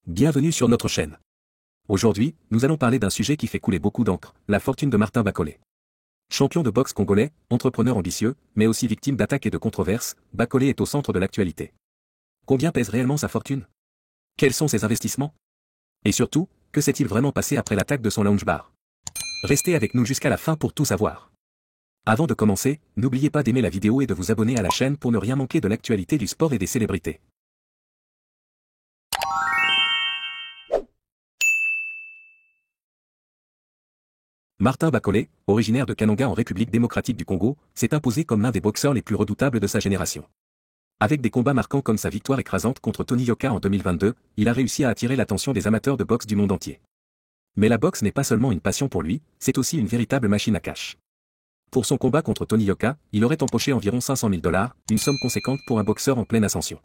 Bienvenue sur notre chaîne. Aujourd'hui, nous allons parler d'un sujet qui fait couler beaucoup d'encre, la fortune de Martin Bacolé. Champion de boxe congolais, entrepreneur ambitieux, mais aussi victime d'attaques et de controverses, Bacolé est au centre de l'actualité. Combien pèse réellement sa fortune? Quels sont ses investissements? Et surtout, que s'est-il vraiment passé après l'attaque de son lounge bar? Restez avec nous jusqu'à la fin pour tout savoir. Avant de commencer, n'oubliez pas d'aimer la vidéo et de vous abonner à la chaîne pour ne rien manquer de l'actualité du sport et des célébrités. Martin Bacolé, originaire de Kananga en République démocratique du Congo, s'est imposé comme l'un des boxeurs les plus redoutables de sa génération. Avec des combats marquants comme sa victoire écrasante contre Tony Yoka en 2022, il a réussi à attirer l'attention des amateurs de boxe du monde entier. Mais la boxe n'est pas seulement une passion pour lui, c'est aussi une véritable machine à cash. Pour son combat contre Tony Yoka, il aurait empoché environ 500 000 $, une somme conséquente pour un boxeur en pleine ascension.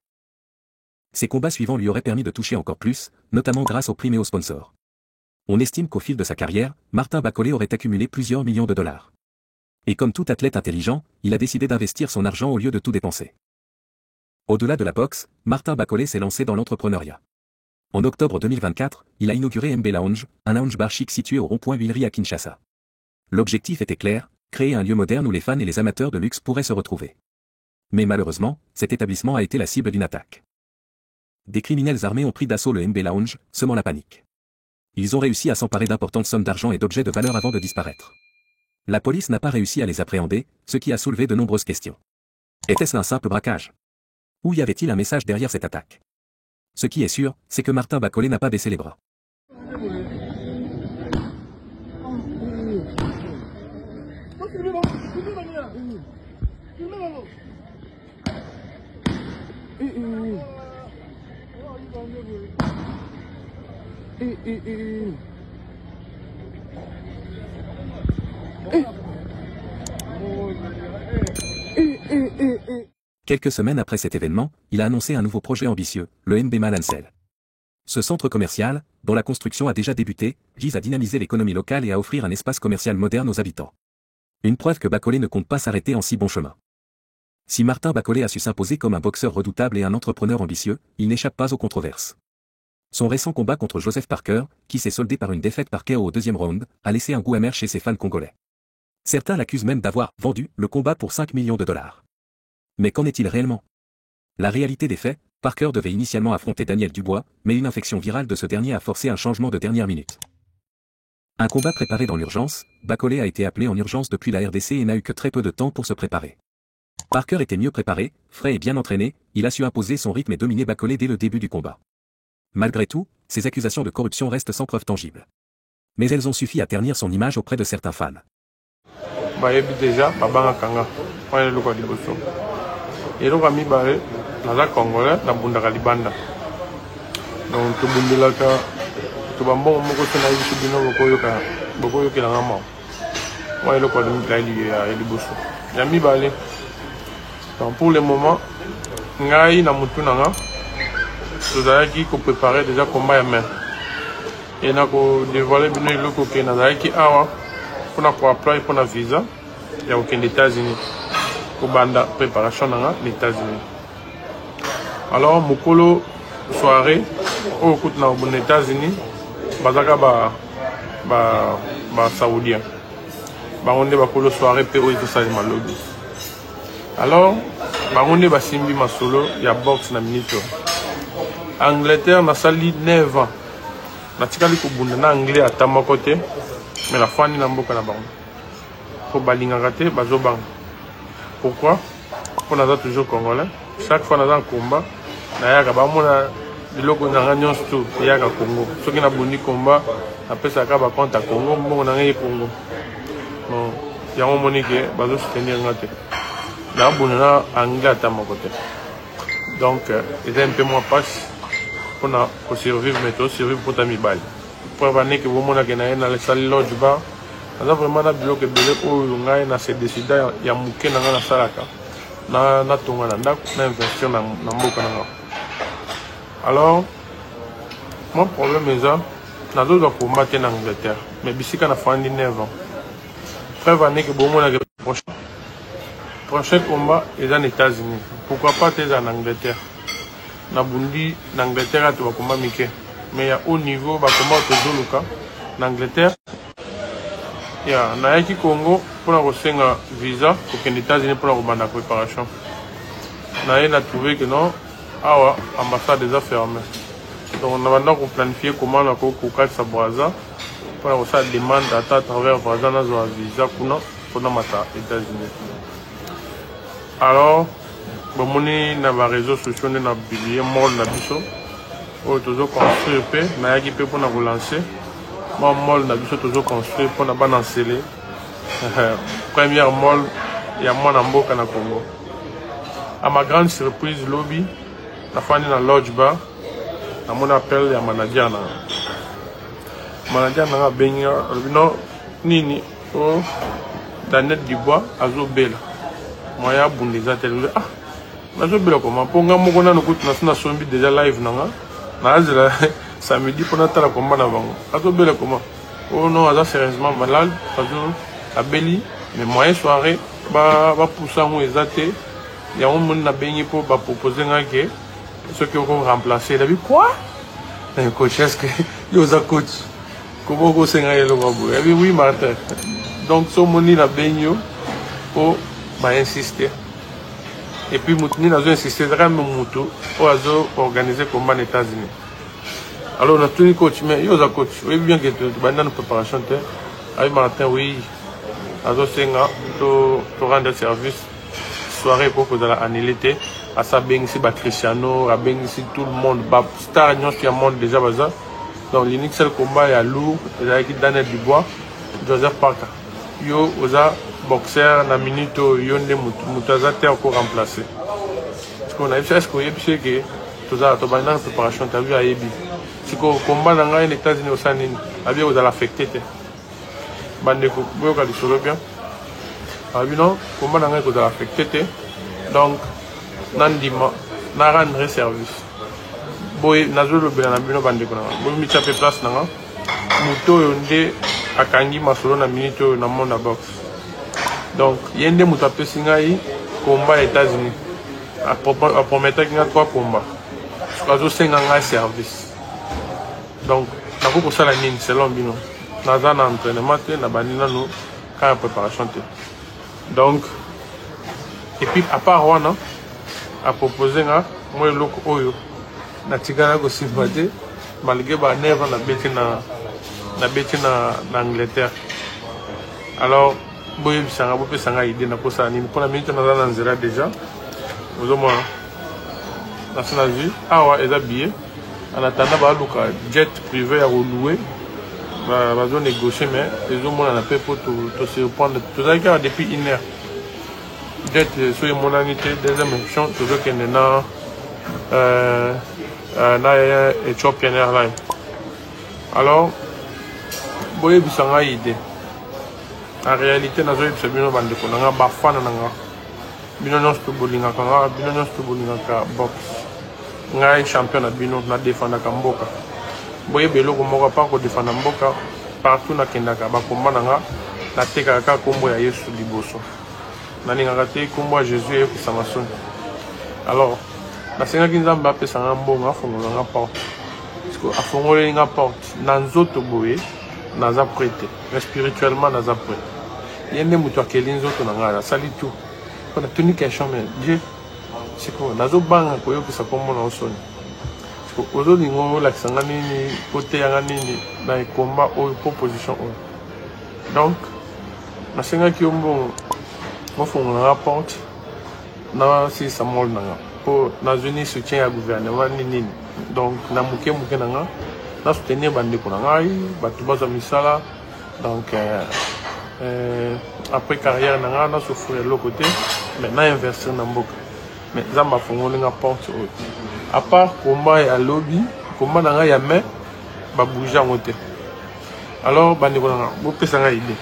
Ses combats suivants lui auraient permis de toucher encore plus, notamment grâce aux primes et aux sponsors. On estime qu'au fil de sa carrière, Martin Bacolé aurait accumulé plusieurs millions de dollars. Et comme tout athlète intelligent, il a décidé d'investir son argent au lieu de tout dépenser. Au-delà de la boxe, Martin Bacolé s'est lancé dans l'entrepreneuriat. En octobre 2024, il a inauguré MB Lounge, un lounge bar chic situé au rond-point Villery à Kinshasa. L'objectif était clair, créer un lieu moderne où les fans et les amateurs de luxe pourraient se retrouver. Mais malheureusement, cet établissement a été la cible d'une attaque. Des criminels armés ont pris d'assaut le MB Lounge, semant la panique. Ils ont réussi à s'emparer d'importantes sommes d'argent et d'objets de valeur avant de disparaître. La police n'a pas réussi à les appréhender, ce qui a soulevé de nombreuses questions. Était-ce un simple braquage? Ou y avait-il un message derrière cette attaque? Ce qui est sûr, c'est que Martin Bacolé n'a pas baissé les bras. Quelques semaines après cet événement, il a annoncé un nouveau projet ambitieux, le MB Malancel. Ce centre commercial, dont la construction a déjà débuté, vise à dynamiser l'économie locale et à offrir un espace commercial moderne aux habitants. Une preuve que Bacolé ne compte pas s'arrêter en si bon chemin. Si Martin Bacolé a su s'imposer comme un boxeur redoutable et un entrepreneur ambitieux, il n'échappe pas aux controverses. Son récent combat contre Joseph Parker, qui s'est soldé par une défaite par KO au deuxième round, a laissé un goût amer chez ses fans congolais. Certains l'accusent même d'avoir « vendu » le combat pour 5 millions de dollars. Mais qu'en est-il réellement? La réalité des faits, Parker devait initialement affronter Daniel Dubois, mais une infection virale de ce dernier a forcé un changement de dernière minute. Un combat préparé dans l'urgence, Bacolé a été appelé en urgence depuis la RDC et n'a eu que très peu de temps pour se préparer. Parker était mieux préparé, frais et bien entraîné, il a su imposer son rythme et dominer Bacolé dès le début du combat. Malgré tout, ces accusations de corruption restent sans preuve tangible. Mais elles ont suffi à ternir son image auprès de certains fans. Déjà, naza congolais na bundaka libanda donc tobundelaka tobambongo moko te na yebiso bino bokoyokelanga mao mwa eloko alimikaeli ya liboso ya mibale. Donc pour le moment ngai na mutu nanga tozalaki koprépare déjà combat ya main e na kodévoile bino eloko ke nazalaki awa mpona koapply mpona visa ya kokende États-Unis kobanda préparation nanga na États-Unis. Alors mokolo soirée au kout na aux États-Unis bazaka ba saoudien bangonde bakolo soirée pe oyo tosali malobi. Alors bangonde basimbi masolo ya boxe na minute Angleterre nasali 9 ans natikali kobunda na anglais ata moko te mais la fani na mboka na bango po balingaka te bazobanga. Pourquoi? On a toujours congolais. Chaque fois on a un combat, nayaka bamona biloko nanga nyonso tu yaka Congo. Soki na bondi combat, après ça ka ba compte à Congo, mbongo nanga ye Congo. Non, yango monike bazo soutenir ngate. Na bonana anglais ta mon côté. Donc il est un peu moins passe pour survivre mais aussi survivre pour ta mibali. Pour vaner que vous mona que na la salle lodge bar. Naza vraiment na biloko ebele oyo ngai na se décida ya muke nanga na salaka na tonga na ndako na investir na mboka nanga. Alors mon problème eza nazoza combattre en Angleterre mais bisika na fandi 9 ans preuve année que bomona que prochain combat est en États-Unis. Pourquoi pas en Angleterre? Na bundi na Angleterre tu vas combat mike mais il y a haut niveau, bah, comment Tozoluka, en Angleterre. Il y a Naïki Congo pour avoir visa pour que les États-Unis pour avoir la préparation. On a trouvé que non, l'ambassade déjà fermée. Donc on a maintenant planifié comment on a fait sa braza pour avoir sa demande à travers braza na visa pour les États-Unis. Alors, bon, on a des réseaux sociaux, on a publié mall na biso. On a toujours construit peu, Naïki peut pour nous relancer. Moi, mall na biso toujours construit pour nous balancer. Première mall, il y a moi dans Mboka na Congo. À ma grande surprise, lobby, la famille dans lodge bar, à mon appel, il y a manager. Manager n'a pas baigné, non, nini, oh, Danette Dubois, Azo Bella. Moi, il y a bon des ateliers. Ah, Azo Bella, comment? Pour nga moko na nukutu na suna sombi déjà live nanga. Na azela samedi pour natala combat na bango. Azo Bella comment? Oh non, Azo sérieusement malade, Azo abeli, mais moyen soirée, ba pousser mo ezate. Il y a un monde qui pour proposer que ceux qui ont remplacé. Il a dit quoi? Un coach, est-ce que il y a un coach? Comment vous avez fait le robot? Il a dit oui, Martin. Donc, ce monde a bien pour insister. Et puis, nous avons insisté vraiment pour organiser comme aux États-Unis. Alors, on a tout coach, mais il y a un coach. Oui, bien que tu as une préparation. Avec Martin, oui, pour rendre service. Soirée pour que vous allez annuler à sa si Cristiano, à si tout le monde, star qui a monde déjà bazar. Donc l'unique seul combat est à lourd, il y a Daniel Dubois, Joseph Parker. Yo oza boxeur na minute yo nde mutaza te encore remplacé. Parce qu'on a vu est-ce que que tout ça to bana préparation tu as vu à Ebi. Si ko combat dans les États-Unis au sanini, a bien vous allez affecter te. Bande ko boyo ka lisolo bien. Ah oui non, comment on a affecté donc nandima na rendre service boy nazolo be na bino bande ko na boy mi chape place na muto yonde akangi masolo na minute na mona box donc yende muto apesi ngai combat États-Unis a promettre qu'il y a 3 combats azo senga ngai service donc na ko sala nini selon bino naza na entraînement te na banina no ka préparation te. Donc, et puis à part Rwanda, à proposer moi le loco oyo, na tigana go sympathie, malgré ba never na beti na Angleterre. Alors, boye bisanga bo pesanga idée na kosa ni pour la minute na nzela déjà. Vous au moins national vie, awa eza billet. En attendant ba luka jet privé à louer. Va négocier mais les hommes on a fait pour te surprendre tout ça depuis une heure d'être sur mon anité deuxième option toujours qu'il y a Ethiopian Airlines alors boye bisanga idée en réalité nazo yebisa bino bandeko nanga bafana nanga bino nyonso tobolingaka nga bino nyonso tobolingaka box ngai champion na bino na défendaka mboka boye beloko moko pa ko défendre mboka partout na kendaka ba komba nanga na teka ka kombo ya Yesu liboso na ninga te kombo ya Jésus e kusama soni alors na senga kinzamba apesa nga mbongo afongola nga porte parce que afongole nga porte na nzoto boye naza prêté mais spirituellement naza prêt yende muto akeli nzoto na nga sali tout on a tenu question mais Dieu c'est quoi nazo banga ko yokisa kombo na osoni aujourd'hui on a nini côté ya nini na combat ou proposition donc na senga ki ombo mo font un rapport na si ça mol na pour na zone soutien à gouvernement nini donc na muke na na soutenir bande ko na ngai batu baza misala donc après carrière na souffrir l'autre côté maintenant investir na mboka mais zamba fongoli nga porte à part combat et à lobby combat na ya mais ba bouger en côté alors bande ko na bo pesa nga idée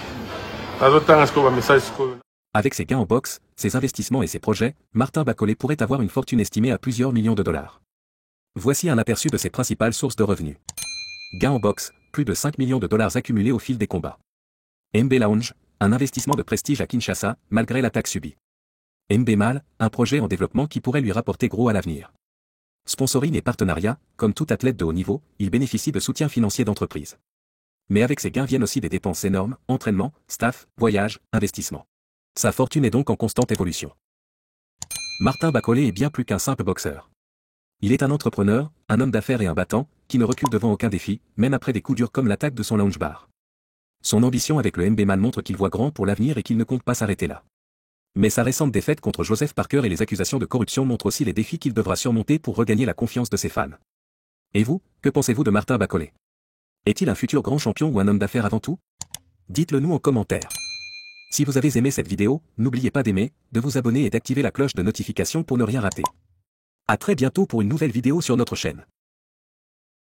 azotanga ce ko ba message ko. Avec ses gains en boxe, ses investissements et ses projets, Martin Bacolé pourrait avoir une fortune estimée à plusieurs millions de dollars. Voici un aperçu de ses principales sources de revenus. Gains en boxe, plus de 5 millions de dollars accumulés au fil des combats. MB Lounge, un investissement de prestige à Kinshasa, malgré l'attaque subie. MB Mal, un projet en développement qui pourrait lui rapporter gros à l'avenir. Sponsoring et partenariat, comme tout athlète de haut niveau, il bénéficie de soutien financier d'entreprise. Mais avec ces gains viennent aussi des dépenses énormes, entraînement, staff, voyages, investissement. Sa fortune est donc en constante évolution. Martin Bacolé est bien plus qu'un simple boxeur. Il est un entrepreneur, un homme d'affaires et un battant, qui ne recule devant aucun défi, même après des coups durs comme l'attaque de son lounge bar. Son ambition avec le MB Man montre qu'il voit grand pour l'avenir et qu'il ne compte pas s'arrêter là. Mais sa récente défaite contre Joseph Parker et les accusations de corruption montrent aussi les défis qu'il devra surmonter pour regagner la confiance de ses fans. Et vous, que pensez-vous de Martin Bacolé? Est-il un futur grand champion ou un homme d'affaires avant tout? Dites-le nous en commentaire. Si vous avez aimé cette vidéo, n'oubliez pas d'aimer, de vous abonner et d'activer la cloche de notification pour ne rien rater. À très bientôt pour une nouvelle vidéo sur notre chaîne.